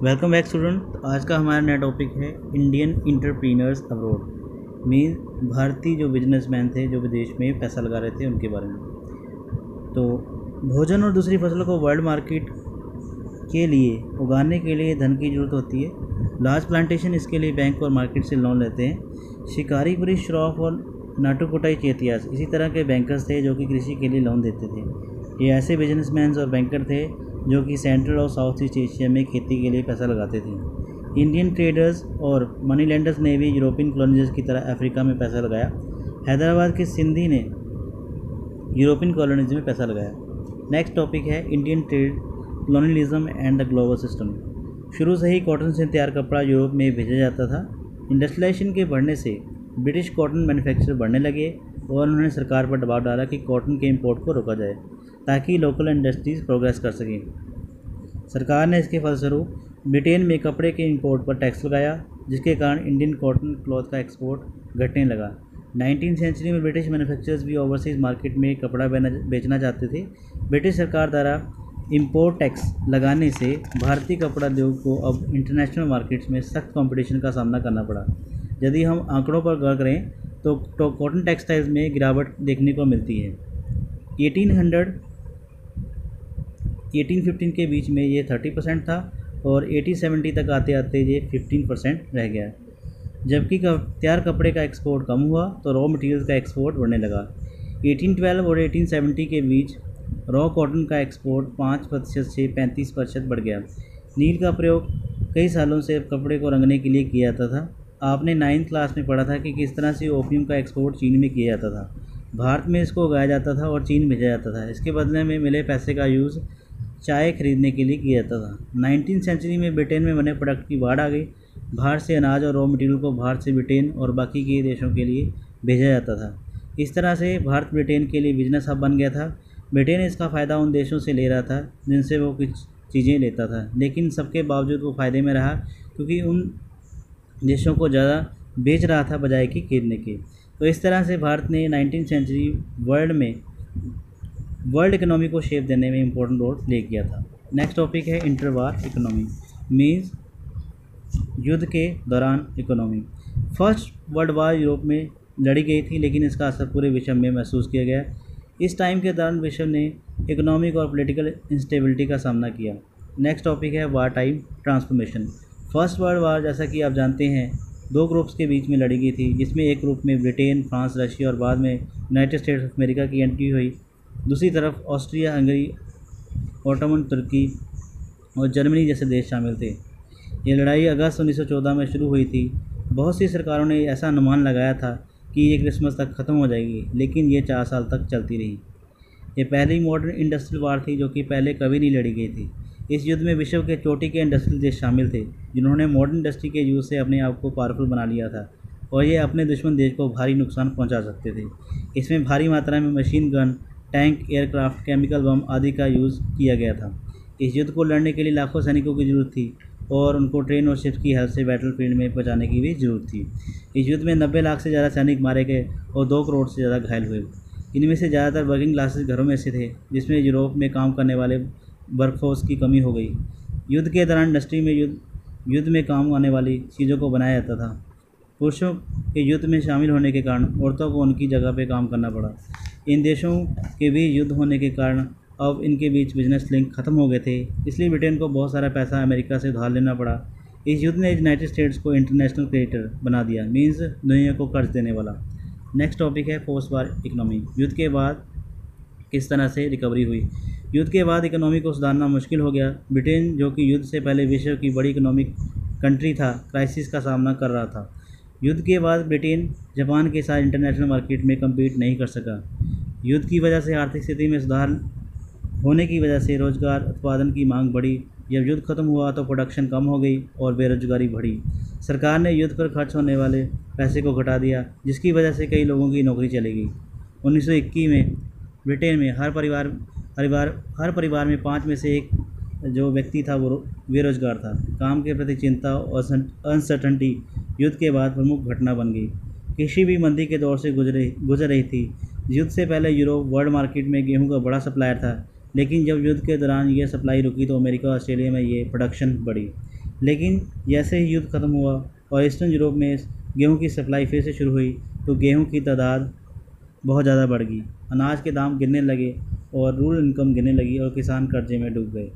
Welcome back student. आज का हमारा नया टॉपिक है इंडियन इंटरप्रीनर्स अब्रॉड। मीन भारतीय जो बिजनेसमैन थे जो विदेश में पैसा लगा रहे थे उनके बारे में। तो भोजन और दूसरी फसलों को वर्ल्ड मार्केट के लिए उगाने के लिए धन की ज़रूरत होती है। लार्ज प्लांटेशन इसके लिए बैंक और मार्केट से लोन लेते हैं। शिकारी पुरी श्रॉफ और नाटुकुटाई चेतियास इसी तरह के बैंकर्स थे जो कि कृषि के लिए लोन देते थे। ये ऐसे बिजनेसमैन और बैंकर थे जो कि सेंट्रल और साउथ ईस्ट एशिया में खेती के लिए पैसा लगाते थे। इंडियन ट्रेडर्स और मनी लेंडर्स ने भी यूरोपियन कॉलोनीज की तरह अफ्रीका में पैसा लगाया। हैदराबाद के सिंधी ने यूरोपियन कॉलोनीज में पैसा लगाया। नेक्स्ट टॉपिक है Indian trade, colonialism and the global system. शुरू से ही कॉटन से तैयार कपड़ा यूरोप में भेजा जाता था। इंडस्ट्रियलाइजेशन के बढ़ने से ब्रिटिश कॉटन मैन्युफैक्चरर बढ़ने लगे और उन्होंने सरकार पर दबाव डाला कि कॉटन के इंपोर्ट को रोका जाए ताकि लोकल इंडस्ट्रीज़ प्रोग्रेस कर सकें। सरकार ने इसके फलस्वरूप ब्रिटेन में कपड़े के इंपोर्ट पर टैक्स लगाया, जिसके कारण इंडियन कॉटन क्लॉथ का एक्सपोर्ट घटने लगा। 19वीं सेंचुरी में ब्रिटिश मैन्युफैक्चरर्स भी ओवरसीज़ मार्केट में कपड़ा बेचना चाहते थे। ब्रिटिश सरकार द्वारा इंपोर्ट टैक्स लगाने से भारतीय कपड़ा उद्योग को अब इंटरनेशनल मार्केट्स में सख्त कंपटीशन का सामना करना पड़ा। यदि हम आंकड़ों पर गौर करें तो कॉटन टेक्सटाइल्स में गिरावट देखने को मिलती है। 1815 के बीच में ये 30% था और 1870 तक आते आते ये 15% रह गया। जबकि तैयार कपड़े का एक्सपोर्ट कम हुआ तो रॉ मटेरियल्स का एक्सपोर्ट बढ़ने लगा। 1812 और 1870 के बीच रॉ कॉटन का एक्सपोर्ट 5% से 35% बढ़ गया। नील का प्रयोग कई सालों से कपड़े को रंगने के लिए किया जाता था। आपने 9th क्लास में पढ़ा था कि किस तरह से ओपियम का एक्सपोर्ट चीन में किया जाता था। भारत में इसको उगाया जाता था और चीन भेजा जाता था। इसके बदले में मिले पैसे का यूज़ चाय खरीदने के लिए किया जाता था। 19वीं सेंचुरी में ब्रिटेन में बने प्रोडक्ट की बाढ़ आ गई। बाहर से अनाज और रॉ मटेरियल को भारत से ब्रिटेन और बाकी के देशों के लिए भेजा जाता था। इस तरह से भारत ब्रिटेन के लिए बिजनेस हब बन गया था। ब्रिटेन इसका फ़ायदा उन देशों से ले रहा था जिनसे वो कुछ चीज़ें लेता था, लेकिन सबके बावजूद वो फ़ायदे में रहा क्योंकि उन देशों को ज़्यादा बेच रहा था बजाय कि खरीदने के। तो इस तरह से भारत ने 19वीं सेंचुरी वर्ल्ड इकोनॉमी को शेप देने में इम्पोर्टेंट रोल प्ले किया था। नेक्स्ट टॉपिक है इंटरवार इकोनॉमी, मीन्स युद्ध के दौरान economy. First world war Europe में लड़ी गई थी, लेकिन इसका असर पूरे विश्व में महसूस किया गया। इस टाइम के दौरान विश्व ने इकोनॉमिक और पॉलिटिकल इंस्टेबिलिटी का सामना किया। नेक्स्ट टॉपिक है war time transformation. First world war, जैसा कि आप जानते हैं, 2 ग्रुप्स के बीच में लड़ी गई थी, जिसमें एक ग्रुप में ब्रिटेन, फ्रांस, रशिया और बाद में यूनाइटेड स्टेट्स ऑफ अमेरिका की एंट्री हुई। दूसरी तरफ ऑस्ट्रिया, हंगरी, ओटोमन तुर्की और जर्मनी जैसे देश शामिल थे। ये लड़ाई अगस्त 1914 में शुरू हुई थी। बहुत सी सरकारों ने ऐसा अनुमान लगाया था कि ये क्रिसमस तक ख़त्म हो जाएगी, लेकिन ये 4 साल तक चलती रही। ये पहली मॉडर्न इंडस्ट्रियल वार थी जो कि पहले कभी नहीं लड़ी गई थी। इस युद्ध में विश्व के चोटी के इंडस्ट्रियल देश शामिल थे जिन्होंने मॉडर्न इंडस्ट्री के यूज़ से अपने आप को पावरफुल बना लिया था और ये अपने दुश्मन देश को भारी नुकसान पहुंचा सकते थे। इसमें भारी मात्रा में machine gun, tank, aircraft, chemical bomb आदि का यूज़ किया गया था। इस युद्ध को लड़ने के लिए लाखों सैनिकों की ज़रूरत थी और उनको ट्रेन और शिप्स की हेल्प से बैटलफील्ड में पहुंचाने की भी ज़रूरत थी। इस युद्ध में 90 लाख से ज़्यादा सैनिक मारे गए और 2 करोड़ से ज़्यादा घायल हुए। इनमें से ज़्यादातर वर्किंग क्लासेस घरों में से थे, जिसमें यूरोप में काम करने वाले वर्कफोर्स की कमी हो गई। युद्ध के दौरान इंडस्ट्री में युद्ध में काम आने वाली चीज़ों को बनाया जाता था। पुरुषों के युद्ध में शामिल होने के कारण औरतों को उनकी जगह पर काम करना पड़ा। इन देशों के बीच युद्ध होने के कारण अब इनके बीच बिजनेस लिंक ख़त्म हो गए थे, इसलिए ब्रिटेन को बहुत सारा पैसा अमेरिका से उधार लेना पड़ा। इस युद्ध ने यूनाइटेड स्टेट्स को इंटरनेशनल क्रेडिटर बना दिया, मीन्स दुनिया को कर्ज देने वाला। नेक्स्ट टॉपिक है पोस्ट वार इकोनॉमी। युद्ध के बाद किस तरह से रिकवरी हुई। युद्ध के बाद इकोनॉमी को सुधारना मुश्किल हो गया। ब्रिटेन, जो कि युद्ध से पहले विश्व की बड़ी इकोनॉमिक कंट्री था, क्राइसिस का सामना कर रहा था। युद्ध के बाद ब्रिटेन जापान के साथ इंटरनेशनल मार्केट में कम्पीट नहीं कर सका। युद्ध की वजह से आर्थिक स्थिति में सुधार होने की वजह से रोजगार उत्पादन की मांग बढ़ी। जब युद्ध खत्म हुआ तो प्रोडक्शन कम हो गई और बेरोजगारी बढ़ी। सरकार ने युद्ध पर खर्च होने वाले पैसे को घटा दिया, जिसकी वजह से कई लोगों की नौकरी चली गई। 1921 में ब्रिटेन में हर परिवार में 5 में से 1 जो व्यक्ति था वो बेरोजगार था। काम के प्रति चिंता और अनसर्टनिटी युद्ध के बाद प्रमुख घटना बन गई। कृषि भी मंदी के दौर से गुजर रही थी। युद्ध से पहले यूरोप वर्ल्ड मार्केट में गेहूं का बड़ा सप्लायर था, लेकिन जब युद्ध के दौरान यह सप्लाई रुकी तो अमेरिका और ऑस्ट्रेलिया में ये प्रोडक्शन बढ़ी। लेकिन जैसे ही युद्ध ख़त्म हुआ और ईस्टर्न यूरोप में गेहूं की सप्लाई फिर से शुरू हुई तो गेहूं की तादाद बहुत ज़्यादा बढ़ गई, अनाज के दाम गिरने लगे और रूरल इनकम गिरने लगी और किसान कर्जे में डूब गए।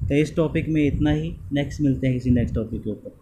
तो इस टॉपिक में इतना ही, नेक्स्ट मिलते हैं किसी नेक्स्ट टॉपिक के ऊपर।